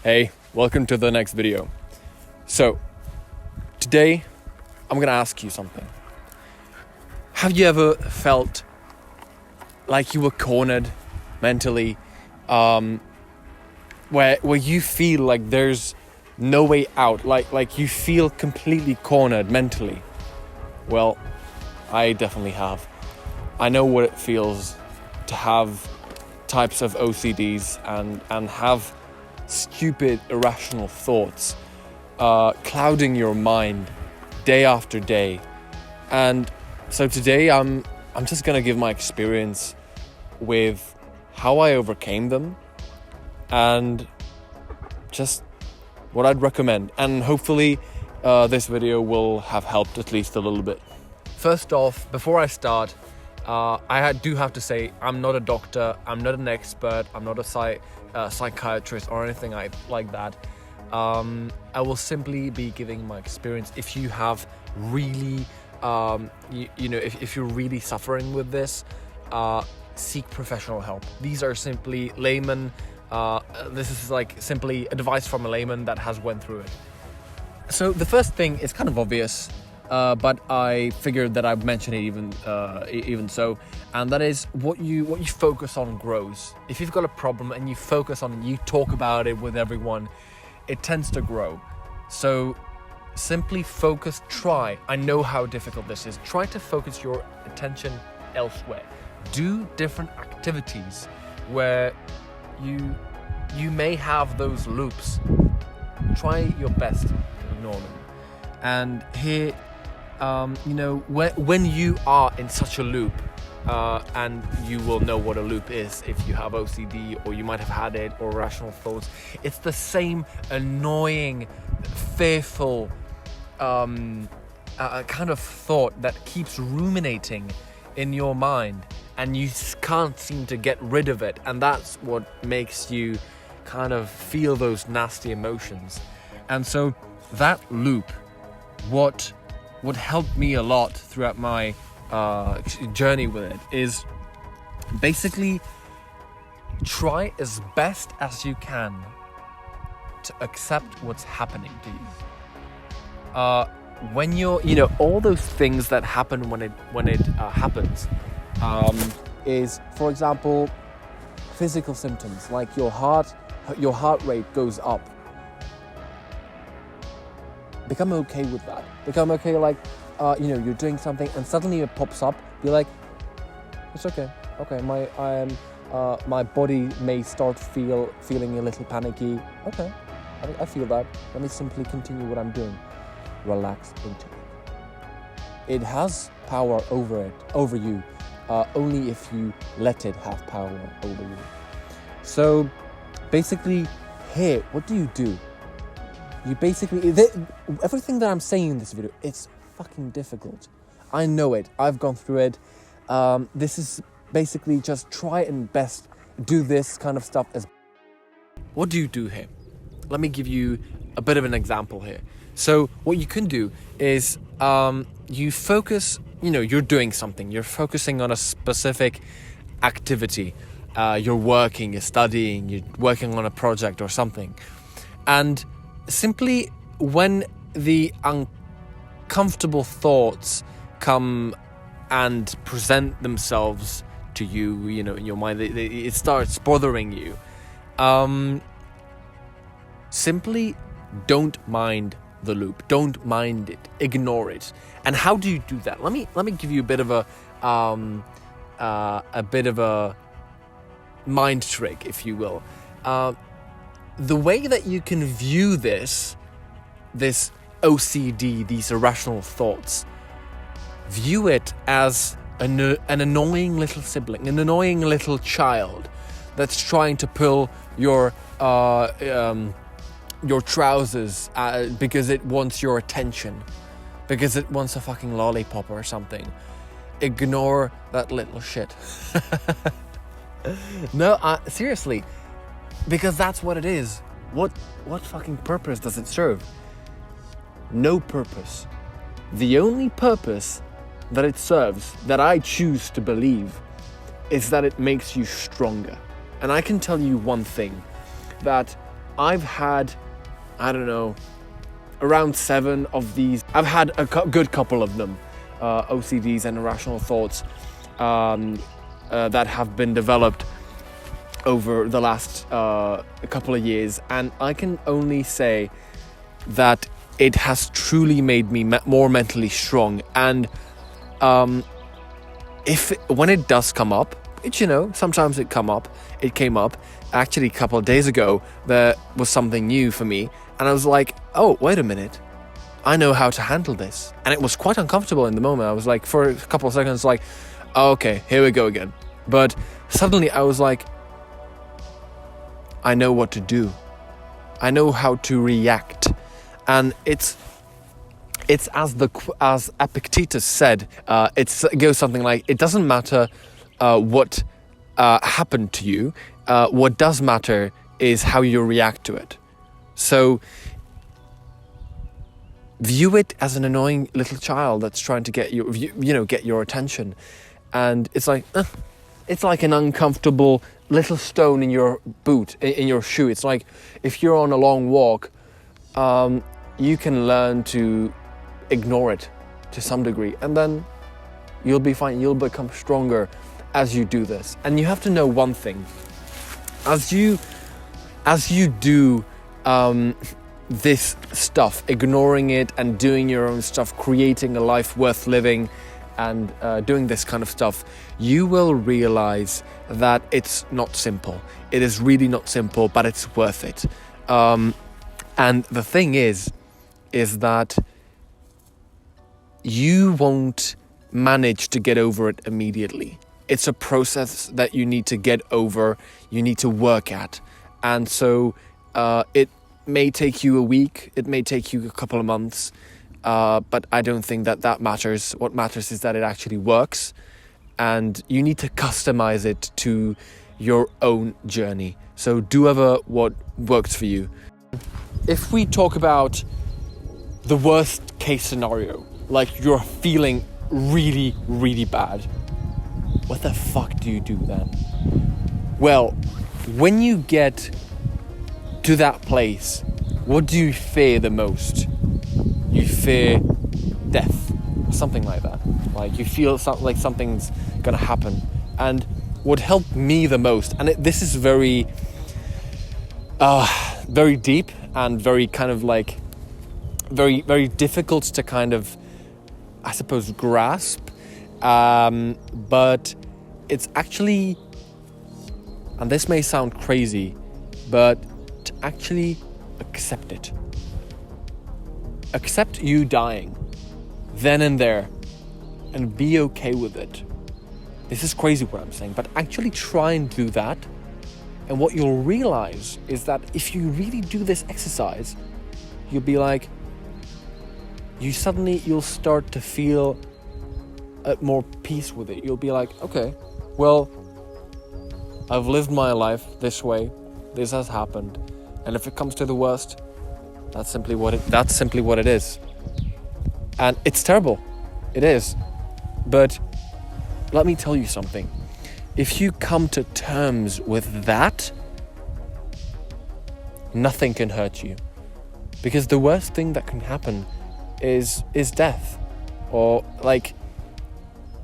Hey, welcome to the next video. So, today I'm gonna ask you something. Have you ever felt like you were cornered mentally, where you feel like there's no way out, like you feel completely cornered mentally? Well, I definitely have. I know what it feels to have types of OCDs and have stupid, irrational thoughts clouding your mind day after day. And so today I'm just gonna give my experience with how I overcame them and just what I'd recommend. And hopefully this video will have helped at least a little bit. First off, before I start, I do have to say I'm not a doctor, I'm not an expert, I'm not a psychiatrist or anything like that. I will simply be giving my experience. If you have really, if you're really suffering with this, seek professional help. These are simply layman. This is like simply advice from a layman that has went through it. So the first thing is kind of obvious, but I figured that I'd mention it even so, and that is what you focus on grows. If you've got a problem and you focus on it, you talk about it with everyone, it tends to grow. So simply focus. I know how difficult this is. Try to focus your attention elsewhere. Do different activities where you may have those loops. Try your best to ignore them. And here, when you are in such a loop, and you will know what a loop is if you have OCD, or you might have had it, or irrational thoughts. It's the same annoying, fearful kind of thought that keeps ruminating in your mind, and you can't seem to get rid of it. And that's what makes you kind of feel those nasty emotions. And so that loop, what helped me a lot throughout my journey with it is basically try as best as you can to accept what's happening to you. When you're, all those things that happen when it happens, is, for example, physical symptoms like your heart rate goes up. Become okay with that. Become okay, like, you're doing something and suddenly it pops up. Be like, it's okay. Okay, my body may start feeling a little panicky. Okay, I feel that. Let me simply continue what I'm doing. Relax into it. It has power over you, only if you let it have power over you. So, basically, here, what do? You basically, everything that I'm saying in this video, it's fucking difficult. I know it. I've gone through it. This is basically just try and best do this kind of stuff. What do you do here? Let me give you a bit of an example here. So what you can do is you focus, you're doing something. You're focusing on a specific activity. You're working, you're studying, you're working on a project or something. And simply when the uncomfortable thoughts come and present themselves to you, in your mind, it starts bothering you. Simply don't mind the loop. Don't mind it. Ignore it. And how do you do that? Let me give you a bit of a mind trick, if you will. The way that you can view this OCD, these irrational thoughts, view it as an annoying little sibling, an annoying little child that's trying to pull your trousers because it wants your attention, because it wants a fucking lollipop or something. Ignore that little shit. No, seriously. Because that's what it is. What fucking purpose does it serve? No purpose. The only purpose that it serves, that I choose to believe, is that it makes you stronger. And I can tell you one thing, that I've had, I don't know, around 7 of these. I've had a good couple of them, OCDs and irrational thoughts, that have been developed over the last couple of years, and I can only say that it has truly made me more mentally strong. And when it does come up, sometimes it came up. Actually, a couple of days ago, there was something new for me, and I was like, oh, wait a minute, I know how to handle this. And it was quite uncomfortable in the moment. I was like, for a couple of seconds, like, oh, okay, here we go again. But suddenly I was like, I know what to do. I know how to react. And it's as Epictetus said, it goes something like, it doesn't matter what happened to you. What does matter is how you react to it. So view it as an annoying little child that's trying to get your attention. And it's like an uncomfortable little stone in your boot, in your shoe. It's like if you're on a long walk, you can learn to ignore it to some degree, and then you'll be fine. You'll become stronger as you do this. And you have to know one thing: as you do this stuff, ignoring it and doing your own stuff, creating a life worth living, and doing this kind of stuff, you will realize that it's not simple. It is really not simple, but it's worth it. And the thing is that you won't manage to get over it immediately. It's a process that you need to get over, you need to work at. And so it may take you a week, it may take you a couple of months, but I don't think that matters. What matters is that it actually works, and you need to customize it to your own journey. So do what works for you. If we talk about the worst case scenario, like you're feeling really, really bad, what the fuck do you do then? Well, when you get to that place, what do you fear the most? You fear death, or something like that. Like you feel like something's gonna happen. And what helped me the most, and this is very, very deep and very kind of like, very, very difficult to kind of, I suppose, grasp. But it's actually, and this may sound crazy, but to actually accept it. Accept you dying then and there and be okay with it. This is crazy what I'm saying, but actually try and do that. And what you'll realize is that if you really do this exercise, you'll be like, you'll start to feel more peace with it. You'll be like, okay, well, I've lived my life this way. This has happened. And if it comes to the worst, that's simply what it is. And it's terrible. It is. But let me tell you something. If you come to terms with that, nothing can hurt you. Because the worst thing that can happen is death. Or like,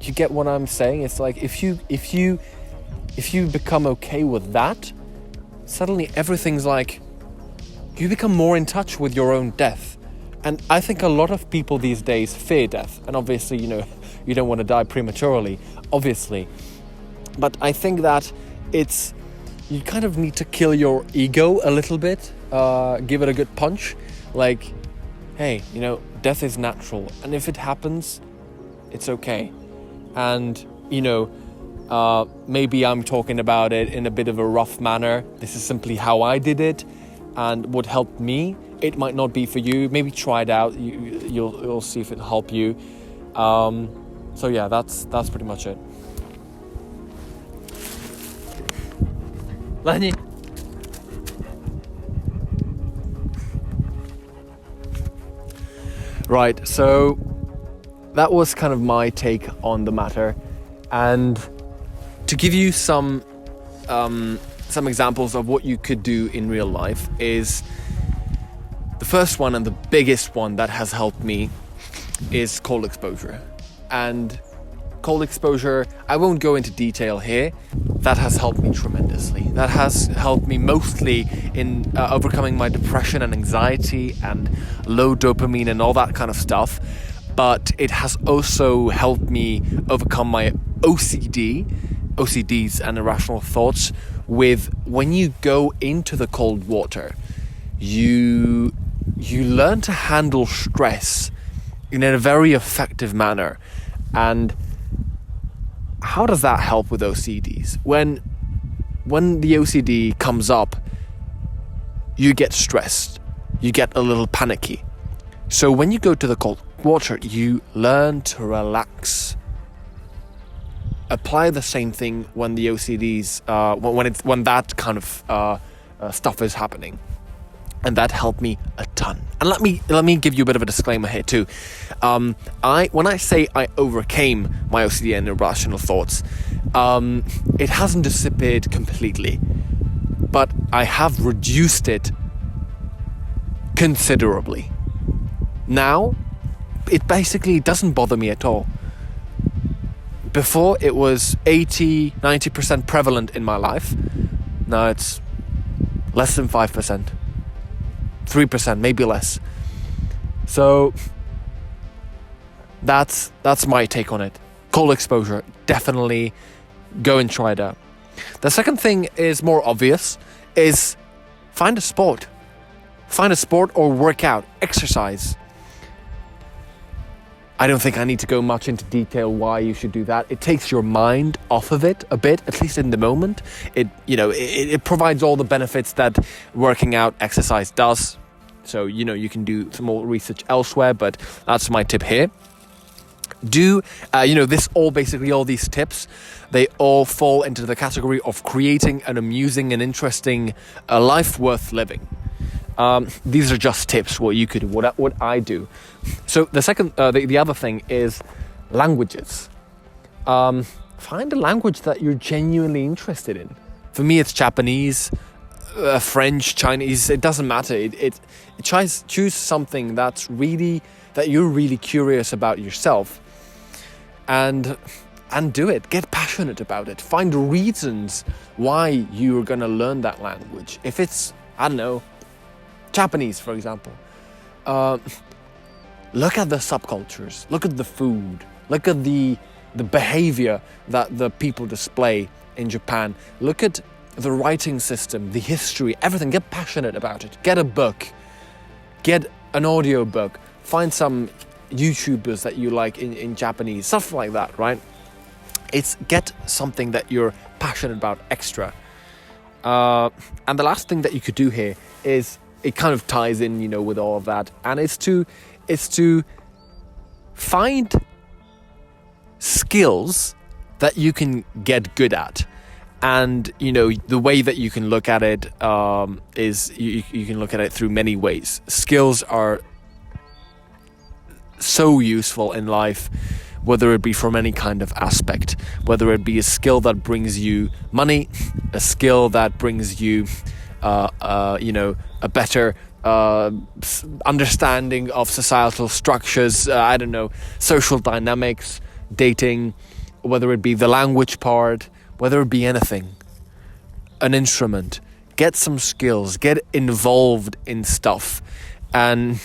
you get what I'm saying? It's like if you become okay with that, suddenly everything's like, you become more in touch with your own death. And I think a lot of people these days fear death. And obviously, you don't want to die prematurely, obviously. But I think that you kind of need to kill your ego a little bit, give it a good punch. Like, hey, death is natural. And if it happens, it's okay. And, maybe I'm talking about it in a bit of a rough manner. This is simply how I did it and what helped me. It might not be for you. Maybe try it out. You'll see if it'll help you. So yeah, that's pretty much it. Lenny. Right, so that was kind of my take on the matter. And to give you some some examples of what you could do in real life is the first one and the biggest one that has helped me is cold exposure. And cold exposure, I won't go into detail here. That has helped me tremendously. That has helped me mostly in overcoming my depression and anxiety and low dopamine and all that kind of stuff. But it has also helped me overcome my OCDs and irrational thoughts with when you go into the cold water, you learn to handle stress in a very effective manner. And how does that help with OCDs? When the OCD comes up, you get stressed, you get a little panicky. So when you go to the cold water, you learn to relax. Apply the same thing when the OCDs, when that kind of stuff is happening. And that helped me a ton. And let me give you a bit of a disclaimer here too. When I say I overcame my OCD and irrational thoughts, it hasn't disappeared completely, but I have reduced it considerably. Now, it basically doesn't bother me at all. Before, it was 80-90% prevalent in my life. Now it's less than 5%. 3%, maybe less. So that's my take on it. Cold exposure, definitely go and try it out. The second thing is more obvious, is find a sport. Find a sport or work out, exercise. I don't think I need to go much into detail why you should do that. It takes your mind off of it a bit, at least in the moment. It provides all the benefits that working out, exercise does. So, you can do some more research elsewhere, but that's my tip here. All these tips, they all fall into the category of creating an amusing and interesting life worth living. These are just tips, what you could do, what I do. So the other thing is languages. Find a language that you're genuinely interested in. For me, it's Japanese, French, Chinese. It doesn't matter. Choose something that you're really curious about yourself, and do it. Get passionate about it. Find reasons why you're gonna learn that language. If it's, I don't know, Japanese, for example. Look at the subcultures. Look at the food. Look at the behavior that the people display in Japan. Look at the writing system, the history, everything. Get passionate about it. Get a book. Get an audio book. Find some YouTubers that you like in Japanese. Stuff like that, right? Get something that you're passionate about extra. And the last thing that you could do here is, it kind of ties in, with all of that, and it's to find skills that you can get good at. And the way that you can look at it is you can look at it through many ways. Skills are so useful in life, whether it be from any kind of aspect, whether it be a skill that brings you money, a skill that brings you a better understanding of societal structures, social dynamics, dating, whether it be the language part, whether it be anything, an instrument. Get some skills, get involved in stuff, and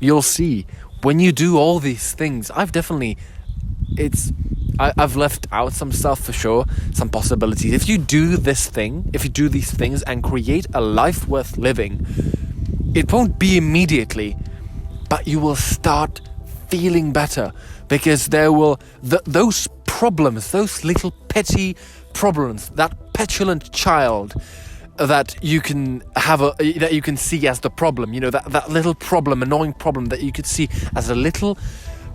you'll see when you do all these things. I've left out some stuff for sure, some possibilities. If you do these things and create a life worth living, it won't be immediately, but you will start feeling better, because those problems, those little petty problems, that petulant child that you can that you can see as the problem, that little problem, annoying problem that you could see as a little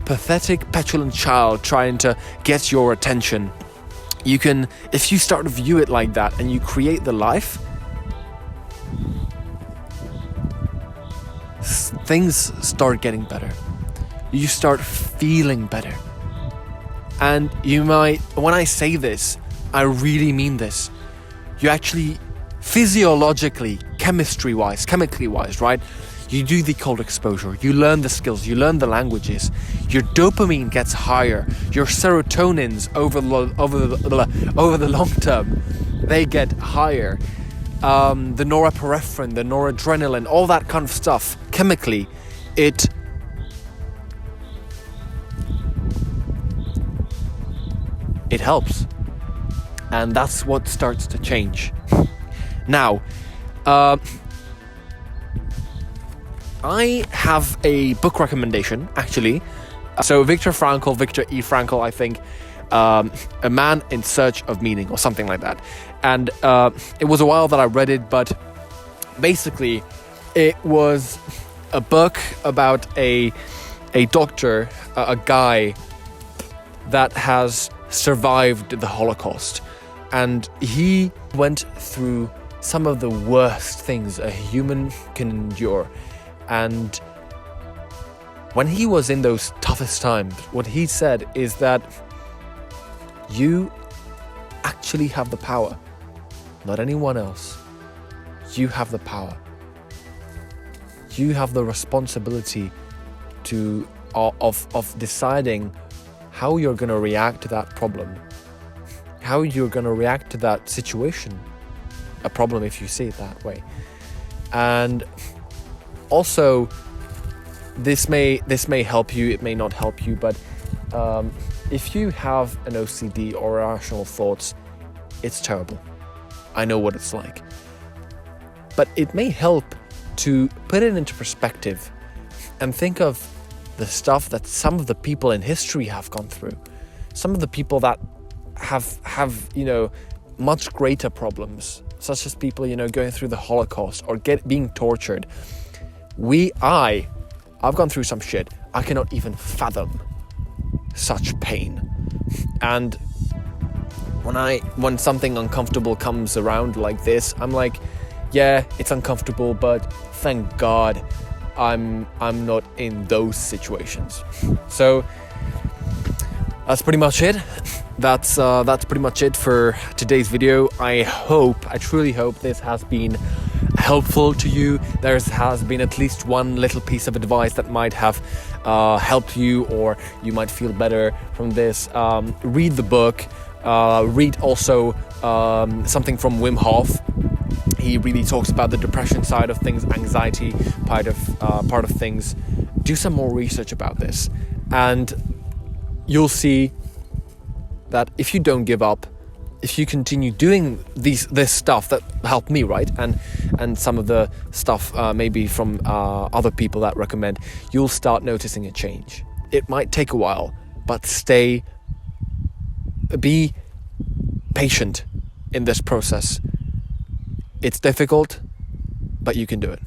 pathetic, petulant child trying to get your attention. If you start to view it like that and you create the life, things start getting better. You start feeling better. And when I say this, I really mean this. you actually physiologically, chemically wise, right? You do the cold exposure, you learn the skills, you learn the languages, your dopamine gets higher, your serotonins over the long term, they get higher. The norepinephrine, the noradrenaline, all that kind of stuff, chemically, it helps. And that's what starts to change. Now, I have a book recommendation, actually. So Viktor E. Frankl, I think, A Man in Search of Meaning, or something like that. And it was a while that I read it, but basically it was a book about a doctor, a guy that has survived the Holocaust. And he went through some of the worst things a human can endure. And when he was in those toughest times, what he said is that you actually have the power, not anyone else. You have the power. You have the responsibility of deciding how you're going to react to that problem, how you're going to react to that situation, a problem if you see it that way. And also, this may help you, it may not help you, but if you have an OCD or irrational thoughts, it's terrible. I know what it's like. But it may help to put it into perspective and think of the stuff that some of the people in history have gone through. Some of the people that have much greater problems, such as people, going through the Holocaust or being tortured. I've gone through some shit. I cannot even fathom such pain. And when something uncomfortable comes around like this, I'm like, yeah, it's uncomfortable, but thank God I'm not in those situations. So that's pretty much it. That's pretty much it for today's video. I truly hope this has been helpful to you. There has been at least one little piece of advice that might have helped you, or you might feel better from this. Read the book. Read also something from Wim Hof. He really talks about the depression side of things, anxiety part of things. Do some more research about this, and you'll see that if you don't give up, if you continue doing this stuff that helped me, right, and some of the stuff maybe from other people that recommend, you'll start noticing a change. It might take a while, but be patient in this process. It's difficult, but you can do it.